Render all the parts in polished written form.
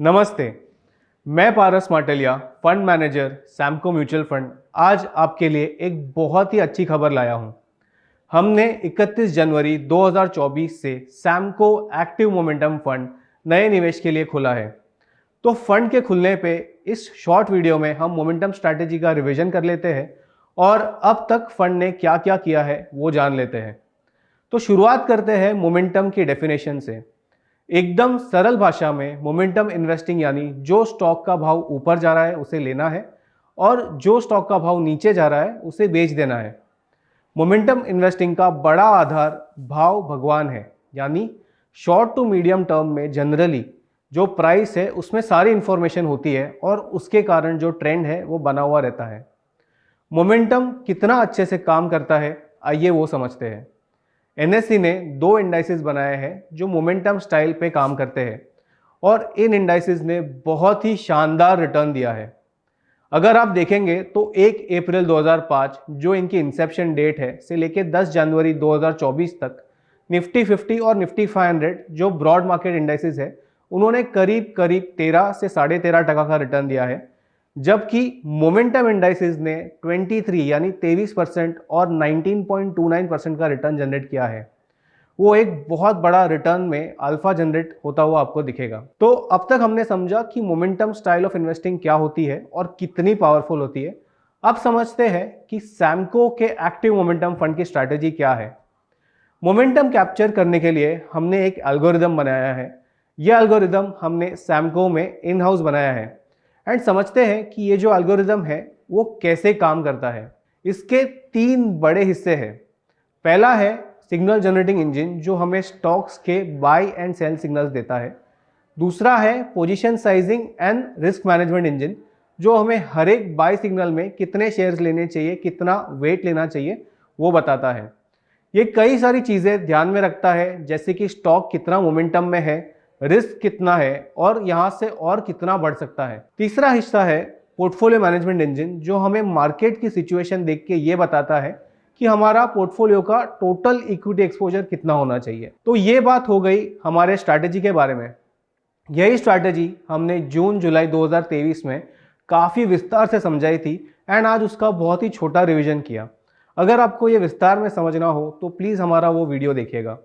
नमस्ते। मैं Paras Matalia, fund manager Samco mutual fund, आज आपके लिए एक बहुत ही अच्छी खबर लाया हूं। हमने 31 जनवरी 2024 से सैमको एक्टिव मोमेंटम फंड नए निवेश के लिए खुला है। तो फंड के खुलने पे इस शॉर्ट वीडियो में हम मोमेंटम स्ट्रैटेजी का रिवीजन कर लेते हैं और अब तक फंड ने क्या क्या किया है वो जान लेते हैं। तो शुरुआत करते हैं मोमेंटम की डेफिनेशन से। एकदम सरल भाषा में मोमेंटम इन्वेस्टिंग यानी जो स्टॉक का भाव ऊपर जा रहा है उसे लेना है और जो स्टॉक का भाव नीचे जा रहा है उसे बेच देना है। मोमेंटम इन्वेस्टिंग का बड़ा आधार भाव भगवान है, यानी शॉर्ट टू मीडियम टर्म में जनरली जो प्राइस है उसमें सारी इंफॉर्मेशन होती है और उसके कारण जो ट्रेंड है वो बना हुआ रहता है। मोमेंटम कितना अच्छे से काम करता है आइए वो समझते हैं। एनएससी ने दो इंडाइसेस बनाए हैं जो मोमेंटम स्टाइल पे काम करते हैं और इन इंडाइसेस ने बहुत ही शानदार रिटर्न दिया है। अगर आप देखेंगे तो 1 अप्रैल 2005 जो इनकी इंसेप्शन डेट है से लेके 10 जनवरी 2024 तक निफ्टी 50 और निफ्टी 500 जो ब्रॉड मार्केट इंडाइसेस है उन्होंने करीब करीब 13 से 13.5% का रिटर्न दिया है, जबकि मोमेंटम इंडाइसेस ने 23 यानी 23% और 19.29% का रिटर्न जनरेट किया है। वो एक बहुत बड़ा रिटर्न में अल्फा जनरेट होता हुआ आपको दिखेगा। तो अब तक हमने समझा कि मोमेंटम स्टाइल ऑफ इन्वेस्टिंग क्या होती है और कितनी पावरफुल होती है। अब समझते हैं कि सैमको के एक्टिव मोमेंटम फंड की स्ट्रैटेजी क्या है। मोमेंटम कैप्चर करने के लिए हमने एक एल्गोरिदम बनाया है। यह एल्गोरिदम हमने सैमको में इन हाउस बनाया है एंड समझते हैं कि ये जो एल्गोरिदम है वो कैसे काम करता है। इसके 3 बड़े हिस्से हैं। पहला है सिग्नल जनरेटिंग इंजन जो हमें स्टॉक्स के बाय एंड सेल सिग्नल्स देता है। दूसरा है position sizing and risk management engine जो हमें हर एक बाय सिग्नल में कितने शेयर्स लेने चाहिए, कितना वेट लेना चाहिए वो बताता है। ये कई सारी चीज़ें ध्यान में रखता है, जैसे कि स्टॉक कितना मोमेंटम में है, रिस्क कितना है और यहाँ से और कितना बढ़ सकता है। तीसरा हिस्सा है पोर्टफोलियो मैनेजमेंट इंजन जो हमें मार्केट की सिचुएशन देख के ये बताता है कि हमारा पोर्टफोलियो का टोटल इक्विटी एक्सपोजर कितना होना चाहिए। तो ये बात हो गई हमारे स्ट्रैटेजी के बारे में। यही स्ट्रैटेजी हमने जून जुलाई 2023 में काफ़ी विस्तार से समझाई थी एंड आज उसका बहुत ही छोटा रिवीजन किया। अगर आपको ये विस्तार में समझना हो तो प्लीज़ हमारा वो वीडियो देखिएगा।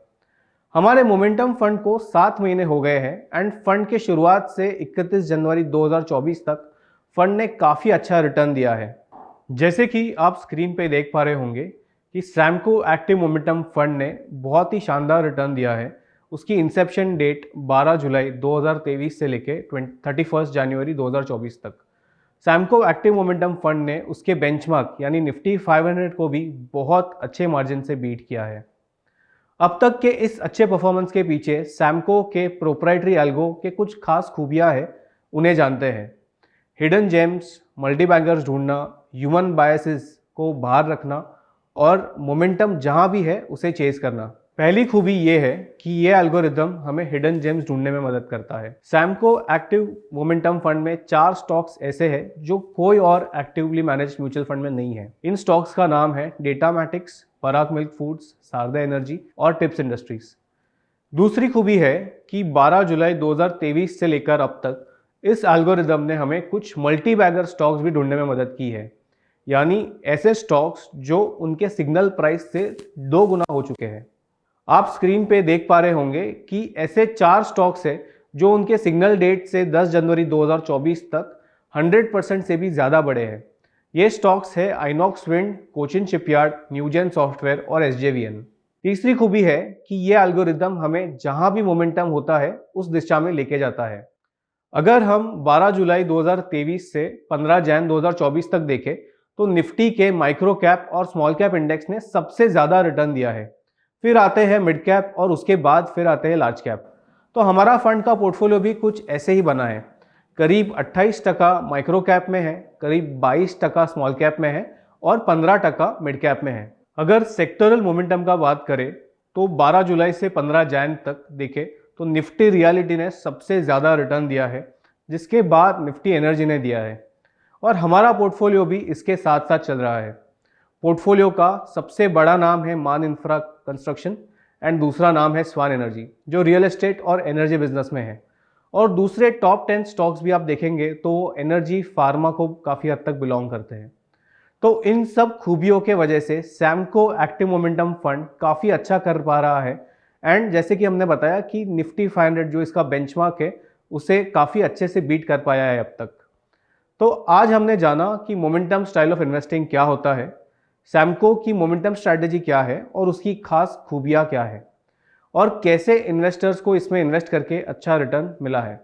हमारे मोमेंटम फंड को 7 महीने हो गए हैं एंड फंड के शुरुआत से 31 जनवरी 2024 तक फंड ने काफ़ी अच्छा रिटर्न दिया है। जैसे कि आप स्क्रीन पे देख पा रहे होंगे कि सैमको एक्टिव मोमेंटम फंड ने बहुत ही शानदार रिटर्न दिया है। उसकी इंसेप्शन डेट 12 जुलाई 2023 से लेके 31 जनवरी 2024 तक। सैमको एक्टिव मोमेंटम फंड ने उसके बेंचमार्क यानी निफ्टी 500 को भी बहुत अच्छे मार्जिन से बीट किया है। अब तक के इस अच्छे परफॉर्मेंस के पीछे सैमको के प्रोप्राइटरी एल्गो के कुछ खास खूबियां हैं, उन्हें जानते हैं। हिडन जेम्स, मल्टी बैंकर्स ढूंढना, ह्यूमन बायसेस को बाहर रखना और मोमेंटम जहां भी है उसे चेज करना। पहली खूबी ये है कि ये एल्गोरिदम हमें हिडन जेम्स ढूंढने में मदद करता है। सैमको एक्टिव मोमेंटम फंड में 4 स्टॉक्स ऐसे हैं जो कोई और एक्टिवली मैनेज्ड म्यूचुअल फंड में नहीं है। इन स्टॉक्स का नाम है डेटामैटिक्स, पराग मिल्क फूड्स, शारदा एनर्जी और टिप्स इंडस्ट्रीज। दूसरी खूबी है कि 12 जुलाई 2023 से लेकर अब तक इस एल्गोरिदम ने हमें कुछ मल्टी बैगर स्टॉक्स भी ढूंढने में मदद की है, यानी ऐसे स्टॉक्स जो उनके सिग्नल प्राइस से 2 गुना हो चुके हैं। आप स्क्रीन पे देख पा रहे होंगे कि ऐसे 4 स्टॉक्स हैं जो उनके सिग्नल डेट से 10 जनवरी 2024 तक 100% से भी ज़्यादा बड़े हैं। ये स्टॉक्स है INOX wind, Cochin shipyard, Newgen software और एसजेवीएन। तीसरी खूबी है कि ये एल्गोरिदम हमें जहां भी मोमेंटम होता है उस दिशा में लेके जाता है। अगर हम 12 जुलाई 2023 से 15 जनवरी 2024 तक देखें तो निफ्टी के माइक्रो कैप और स्मॉल कैप इंडेक्स ने सबसे ज़्यादा रिटर्न दिया है। फिर आते हैं मिड कैप और उसके बाद फिर आते हैं लार्ज कैप। तो हमारा फंड का पोर्टफोलियो भी कुछ ऐसे ही बना है। करीब 28% माइक्रो कैप में है, करीब 22% स्मॉल कैप में है और 15% मिड कैप में है। अगर सेक्टरल मोमेंटम का बात करें तो 12 जुलाई से 15 जनवरी तक देखें तो निफ्टी रियलिटी ने सबसे ज़्यादा रिटर्न दिया है, जिसके बाद निफ्टी एनर्जी ने दिया है और हमारा पोर्टफोलियो भी इसके साथ साथ चल रहा है। पोर्टफोलियो का सबसे बड़ा नाम है मान इंफ्रा कंस्ट्रक्शन एंड दूसरा नाम है स्वान एनर्जी जो रियल एस्टेट और एनर्जी बिजनेस में है। और दूसरे टॉप 10 स्टॉक्स भी आप देखेंगे तो एनर्जी फार्मा को काफ़ी हद तक बिलोंग करते हैं। तो इन सब खूबियों के वजह से सैमको एक्टिव मोमेंटम फंड काफ़ी अच्छा कर पा रहा है। एंड जैसे कि हमने बताया कि निफ्टी 500 जो इसका बेंचमार्क है उसे काफ़ी अच्छे से बीट कर पाया है अब तक। तो आज हमने जाना कि मोमेंटम स्टाइल ऑफ इन्वेस्टिंग क्या होता है, सैमको की मोमेंटम स्ट्रैटेजी क्या है और उसकी खास खूबियाँ क्या है, और कैसे इन्वेस्टर्स को इसमें इन्वेस्ट करके अच्छा रिटर्न मिला है।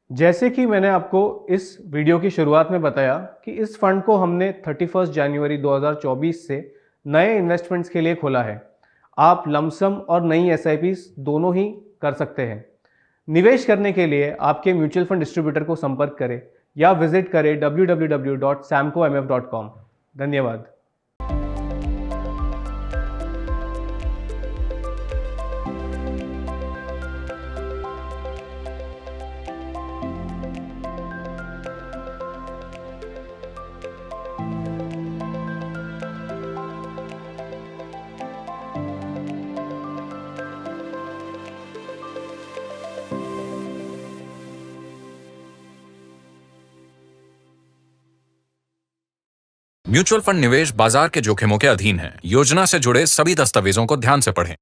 जैसे कि मैंने आपको इस वीडियो की शुरुआत में बताया कि इस फंड को हमने 31 जनवरी 2024 से नए इन्वेस्टमेंट्स के लिए खोला है। आप लमसम और नई एसआईपीज दोनों ही कर सकते हैं। निवेश करने के लिए आपके म्यूचुअल फंड डिस्ट्रीब्यूटर को संपर्क करें या विजिट करें www.samcomf.com। धन्यवाद। म्यूचुअल फंड निवेश बाजार के जोखिमों के अधीन है। योजना से जुड़े सभी दस्तावेजों को ध्यान से पढ़ें।